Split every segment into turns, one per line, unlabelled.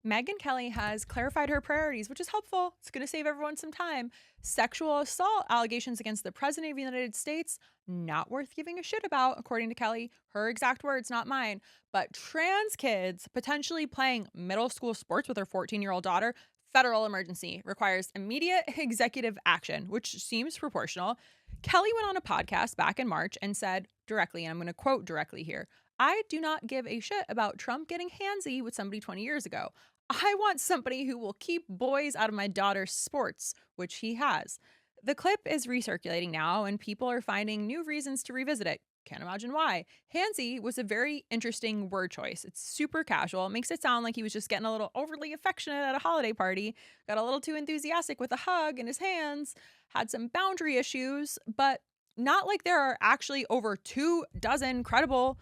Megyn Kelly has clarified her priorities, which is helpful. It's going to save everyone some time. Sexual assault allegations against the president of the United States, not worth giving a shit about, according to Kelly. Her exact words, not mine. But trans kids potentially playing middle school sports with her 14-year-old daughter, federal emergency, requires immediate executive action, which seems proportional. Kelly went on a podcast back in March and said directly, and I'm going to quote directly here, I do not give a shit about Trump getting handsy with somebody 20 years ago. I want somebody who will keep boys out of my daughter's sports, which he has. The clip is recirculating now, and people are finding new reasons to revisit it. Can't imagine why. Handsy was a very interesting word choice. It's super casual. It makes it sound like he was just getting a little overly affectionate at a holiday party, got a little too enthusiastic with a hug in his hands, had some boundary issues, but not like there are actually over 24 credible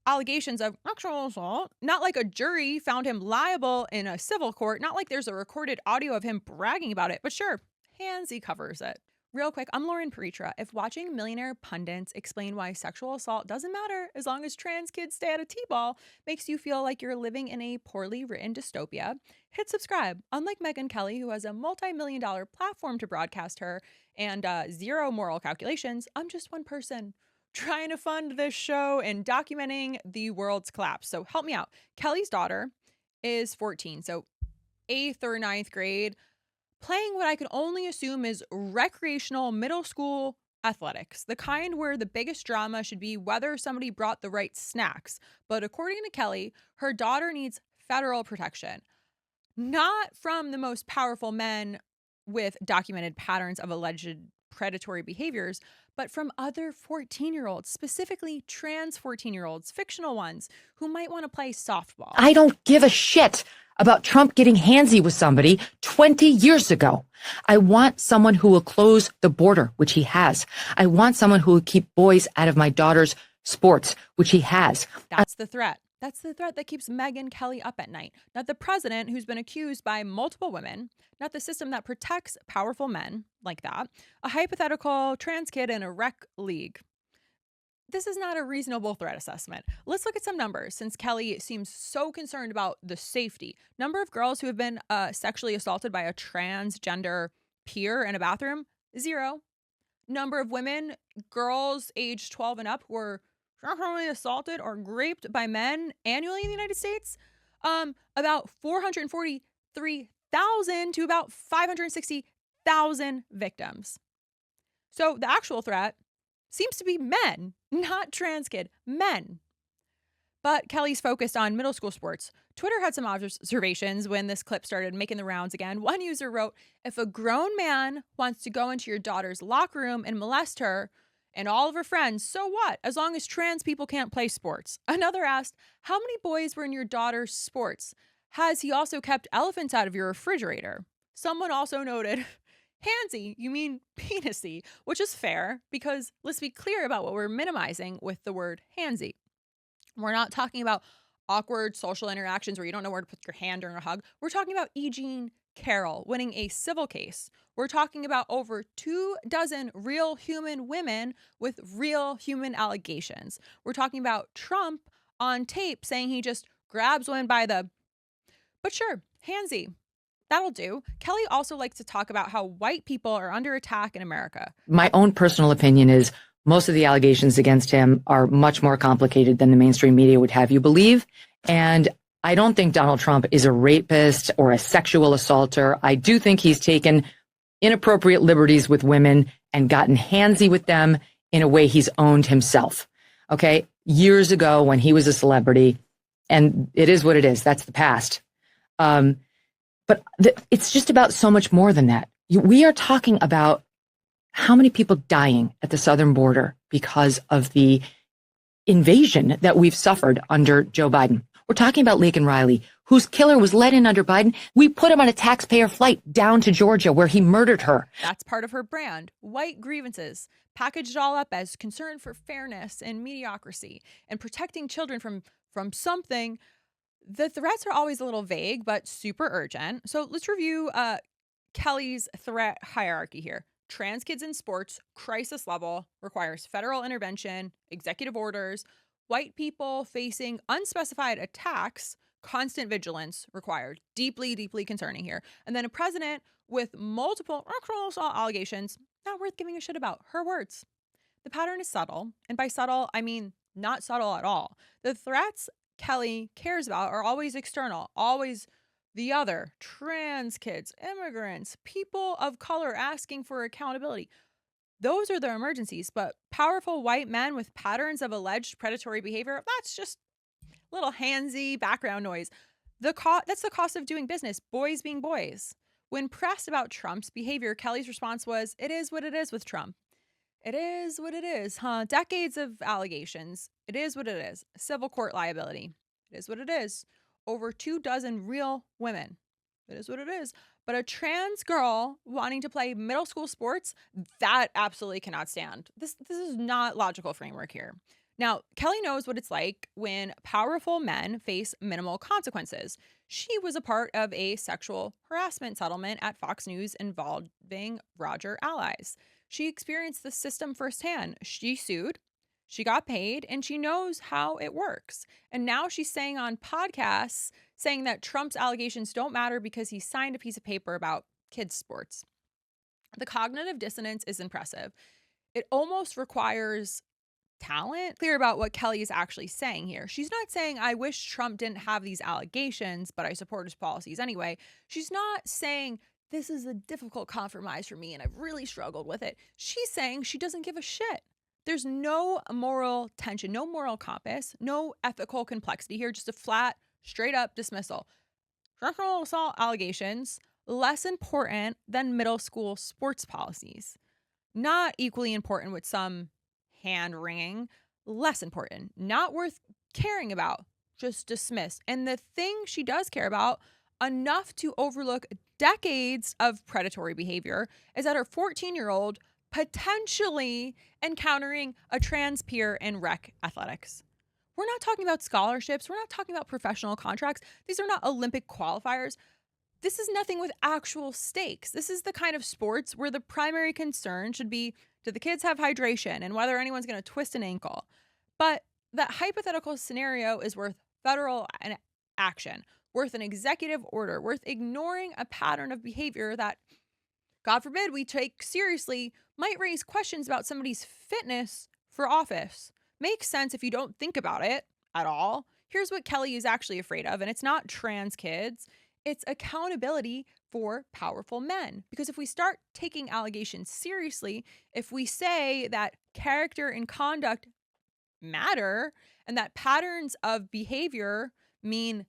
allegations of sexual assault, not like a jury found him liable in a civil court, not like there's a recorded audio of him bragging about it, but sure, handsy covers it. Real quick, I'm Lauren Paritra. If watching millionaire pundits explain why sexual assault doesn't matter as long as trans kids stay at a T-ball makes you feel like you're living in a poorly written dystopia, hit subscribe. Unlike Megyn Kelly, who has a multi-million-dollar platform to broadcast her and zero moral calculations, I'm just one person trying to fund this show and documenting the world's collapse. So help me out. Kelly's daughter is 14, so 8th or 9th grade, playing what I can only assume is recreational middle school athletics, the kind where the biggest drama should be whether somebody brought the right snacks. But according to Kelly, her daughter needs federal protection, not from the most powerful men with documented patterns of alleged predatory behaviors, but from other 14-year-olds, specifically trans 14-year-olds, fictional ones, who might want to play softball.
I don't give a shit about Trump getting handsy with somebody 20 years ago. I want someone who will close the border, which he has. I want someone who will keep boys out of my daughter's sports, which he has.
That's the threat. That's the threat that keeps Megyn Kelly up at night. Not the president who's been accused by multiple women, not the system that protects powerful men like that, a hypothetical trans kid in a rec league. This is not a reasonable threat assessment. Let's look at some numbers since Kelly seems so concerned about the safety. Number of girls who have been sexually assaulted by a transgender peer in a bathroom, 0. Number of women, girls aged 12 and up who were sexually assaulted or raped by men annually in the United States, about 443,000 to about 560,000 victims. So the actual threat seems to be men, not trans kid, men. But Kelly's focused on middle school sports. Twitter had some observations when this clip started making the rounds again. One user wrote, if a grown man wants to go into your daughter's locker room and molest her and all of her friends, so what? As long as trans people can't play sports. Another asked, how many boys were in your daughter's sports? Has he also kept elephants out of your refrigerator? Someone also noted, handsy, you mean penisy, which is fair because let's be clear about what we're minimizing with the word handsy. We're not talking about awkward social interactions where you don't know where to put your hand during a hug. We're talking about E. Jean Carroll winning a civil case. We're talking about over 24 real human women with real human allegations. We're talking about Trump on tape saying he just grabs women by the... But sure, handsy. That'll do. Kelly also likes to talk about how white people are under attack in America.
My own personal opinion is most of the allegations against him are much more complicated than the mainstream media would have you believe. And I don't think Donald Trump is a rapist or a sexual assaulter. I do think he's taken inappropriate liberties with women and gotten handsy with them in a way he's owned himself. Okay. Years ago when he was a celebrity, and it is what it is. That's the past. But it's just about so much more than that. We are talking about how many people dying at the southern border because of the invasion that we've suffered under Joe Biden. We're talking about Laken Riley, whose killer was let in under Biden. We put him on a taxpayer flight down to Georgia where he murdered her.
That's part of her brand. White grievances, packaged all up as concern for fairness and mediocrity and protecting children from something. The threats are always a little vague, but super urgent. So let's review Kelly's threat hierarchy here. Trans kids in sports, crisis level, requires federal intervention, executive orders. White people facing unspecified attacks, constant vigilance required. Deeply, deeply concerning here. And then a president with multiple criminal assault allegations, not worth giving a shit about. Her words. The pattern is subtle. And by subtle, I mean not subtle at all. The threats Kelly cares about are always external, always the other, trans kids, immigrants, people of color asking for accountability. Those are the emergencies, but powerful white men with patterns of alleged predatory behavior, that's just little handsy background noise. That's the cost of doing business, boys being boys. When pressed about Trump's behavior, Kelly's response was, "It is what it is with Trump." It is what it is, huh? Decades of allegations. It is what it is. Civil court liability. It is what it is. Over 24 real women. It is what it is. But a trans girl wanting to play middle school sports, that absolutely cannot stand. This is not logical framework here. Now, Kelly knows what it's like when powerful men face minimal consequences. She was a part of a sexual harassment settlement at Fox News involving Roger allies. She experienced the system firsthand. She sued, she got paid, and she knows how it works. And now she's saying on podcasts, saying that Trump's allegations don't matter because he signed a piece of paper about kids' sports. The cognitive dissonance is impressive. It almost requires talent clear about what Kelly is actually saying here. She's not saying, I wish Trump didn't have these allegations, but I support his policies anyway. She's not saying, this is a difficult compromise for me and I've really struggled with it. She's saying she doesn't give a shit. There's no moral tension, no moral compass, no ethical complexity here, just a flat, straight up dismissal. Sexual assault allegations, less important than middle school sports policies. Not equally important with some hand wringing, less important, not worth caring about, just dismissed. And the thing she does care about, enough to overlook decades of predatory behavior, is that her 14-year-old potentially encountering a trans peer in rec athletics. We're not talking about scholarships. We're not talking about professional contracts. These are not Olympic qualifiers. This is nothing with actual stakes. This is the kind of sports where the primary concern should be, do the kids have hydration and whether anyone's going to twist an ankle? But that hypothetical scenario is worth federal action, worth an executive order, worth ignoring a pattern of behavior that, God forbid, we take seriously, might raise questions about somebody's fitness for office. Makes sense if you don't think about it at all. Here's what Kelly is actually afraid of, and it's not trans kids. It's accountability for powerful men. Because if we start taking allegations seriously, if we say that character and conduct matter and that patterns of behavior mean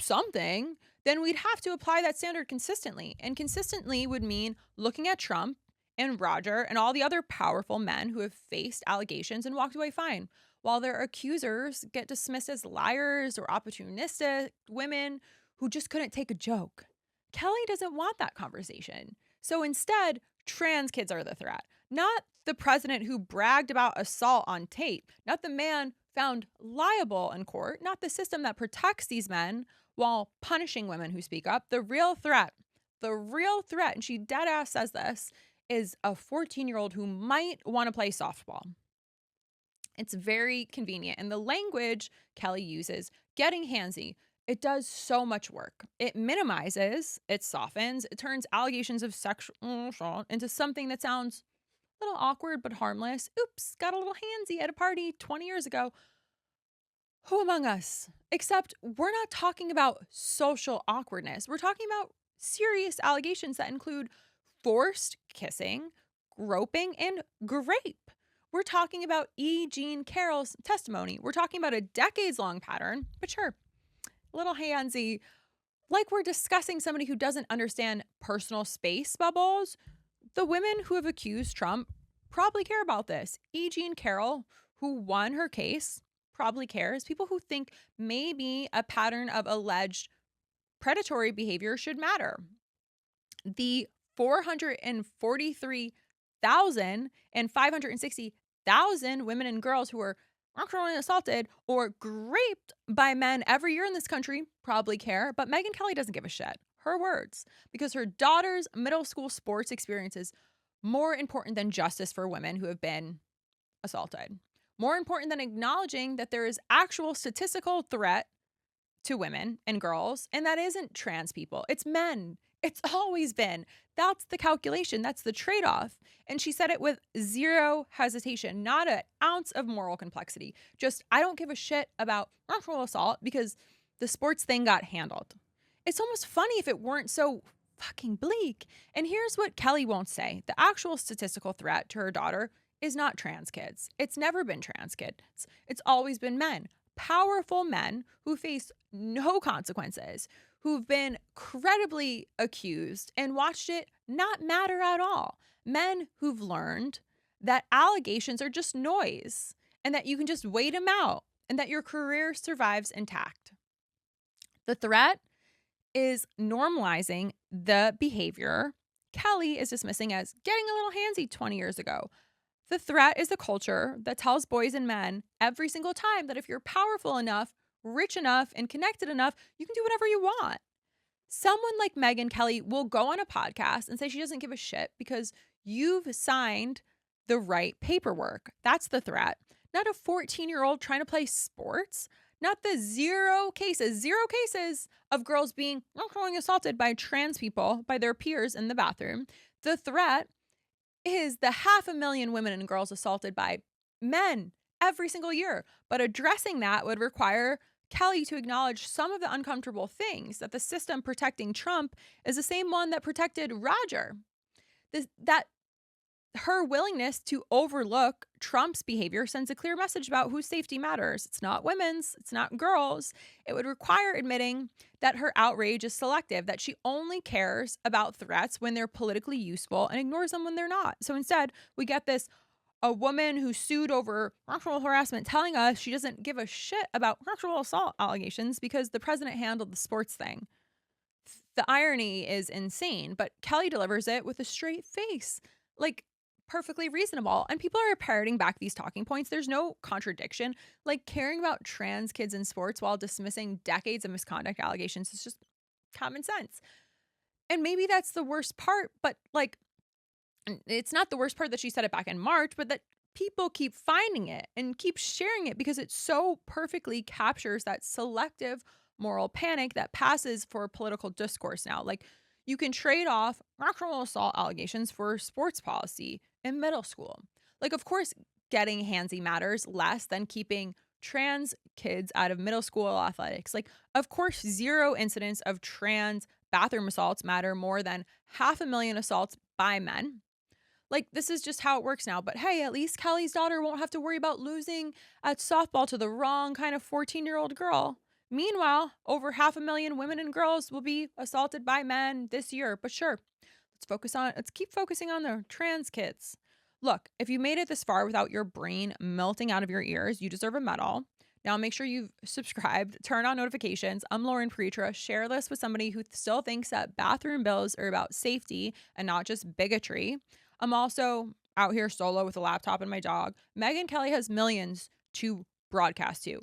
something, then we'd have to apply that standard consistently. And consistently would mean looking at Trump and Roger and all the other powerful men who have faced allegations and walked away fine, while their accusers get dismissed as liars or opportunistic women who just couldn't take a joke. Kelly doesn't want that conversation. So instead, trans kids are the threat, not the president who bragged about assault on tape, not the man found liable in court, not the system that protects these men while punishing women who speak up. The real threat, and she dead ass says this, is a 14-year-old who might want to play softball. It's very convenient. And the language Kelly uses, getting handsy, it does so much work. It minimizes, it softens, it turns allegations of sexual assault into something that sounds a little awkward but harmless. Oops, got a little handsy at a party 20 years ago. Who among us? Except we're not talking about social awkwardness. We're talking about serious allegations that include forced kissing, groping, and grape. We're talking about E. Jean Carroll's testimony. We're talking about a decades-long pattern, but sure, a little handsy. Like we're discussing somebody who doesn't understand personal space bubbles. The women who have accused Trump probably care about this. E. Jean Carroll, who won her case, probably cares. People who think maybe a pattern of alleged predatory behavior should matter. The 443,000 and 560,000 women and girls who were sexually assaulted or raped by men every year in this country probably care, but Megyn Kelly doesn't give a shit. Her words, because her daughter's middle school sports experience is more important than justice for women who have been assaulted. More important than acknowledging that there is actual statistical threat to women and girls, and that isn't trans people. It's men. It's always been. That's the calculation. That's the trade-off. And she said it with zero hesitation, not an ounce of moral complexity. Just, I don't give a shit about sexual assault because the sports thing got handled. It's almost funny if it weren't so fucking bleak. And here's what Kelly won't say. The actual statistical threat to her daughter is not trans kids. It's never been trans kids. It's always been men. Powerful men who face no consequences, who've been credibly accused and watched it not matter at all. Men who've learned that allegations are just noise and that you can just wait them out and that your career survives intact. The threat is normalizing the behavior Kelly is dismissing as getting a little handsy 20 years ago. The threat is the culture that tells boys and men every single time that if you're powerful enough, rich enough, and connected enough, you can do whatever you want. Someone like Megyn Kelly will go on a podcast and say she doesn't give a shit because you've signed the right paperwork. That's the threat. Not a 14-year-old trying to play sports. Not the zero cases of girls being assaulted by trans people, by their peers in the bathroom. The threat is the 500,000 women and girls assaulted by men every single year. But addressing that would require Kelly to acknowledge some of the uncomfortable things, that the system protecting Trump is the same one that protected Roger. That her willingness to overlook Trump's behavior sends a clear message about whose safety matters. It's not women's, it's not girls. It would require admitting that her outrage is selective, that she only cares about threats when they're politically useful and ignores them when they're not. So instead, we get a woman who sued over sexual harassment telling us she doesn't give a shit about sexual assault allegations because the president handled the sports thing. The irony is insane, but Kelly delivers it with a straight face. Like, perfectly reasonable. And people are parroting back these talking points. There's no contradiction. Like, caring about trans kids in sports while dismissing decades of misconduct allegations is just common sense. And maybe that's the worst part, but like, it's not the worst part that she said it back in March, but that people keep finding it and keep sharing it because it so perfectly captures that selective moral panic that passes for political discourse now. Like, you can trade off sexual assault allegations for sports policy in middle school. Like, of course, getting handsy matters less than keeping trans kids out of middle school athletics. Like, of course, zero incidents of trans bathroom assaults matter more than 500,000 assaults by men. Like, this is just how it works now. But hey, at least Kelly's daughter won't have to worry about losing at softball to the wrong kind of 14-year-old girl. Meanwhile, over 500,000 women and girls will be assaulted by men this year. But sure, let's keep focusing on the trans kids. Look, if you made it this far without your brain melting out of your ears, you deserve a medal. Now make sure you've subscribed, turn on notifications. I'm Lauren Pretra. Share this with somebody who still thinks that bathroom bills are about safety and not just bigotry. I'm also out here solo with a laptop and my dog. Megyn Kelly has millions to broadcast to.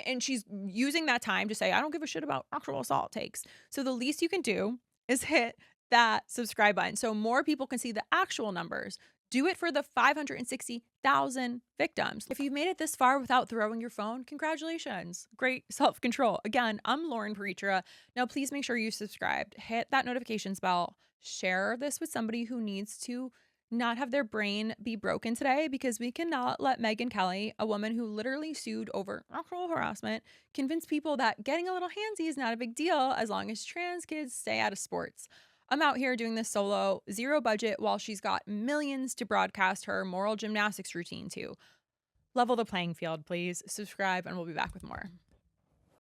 And she's using that time to say, I don't give a shit about sexual assault takes. So the least you can do is hit that subscribe button so more people can see the actual numbers. Do it for the 560,000 victims. If you've made it this far without throwing your phone, congratulations. Great self-control. Again, I'm Lauren Pretra. Now, please make sure you subscribed. Hit that notifications bell. Share this with somebody who needs to not have their brain be broken today, because we cannot let Megyn Kelly, a woman who literally sued over sexual harassment, convince people that getting a little handsy is not a big deal as long as trans kids stay out of sports. I'm out here doing this solo, zero budget, while she's got millions to broadcast her moral gymnastics routine to. Level the playing field, please. Subscribe, and we'll be back with more.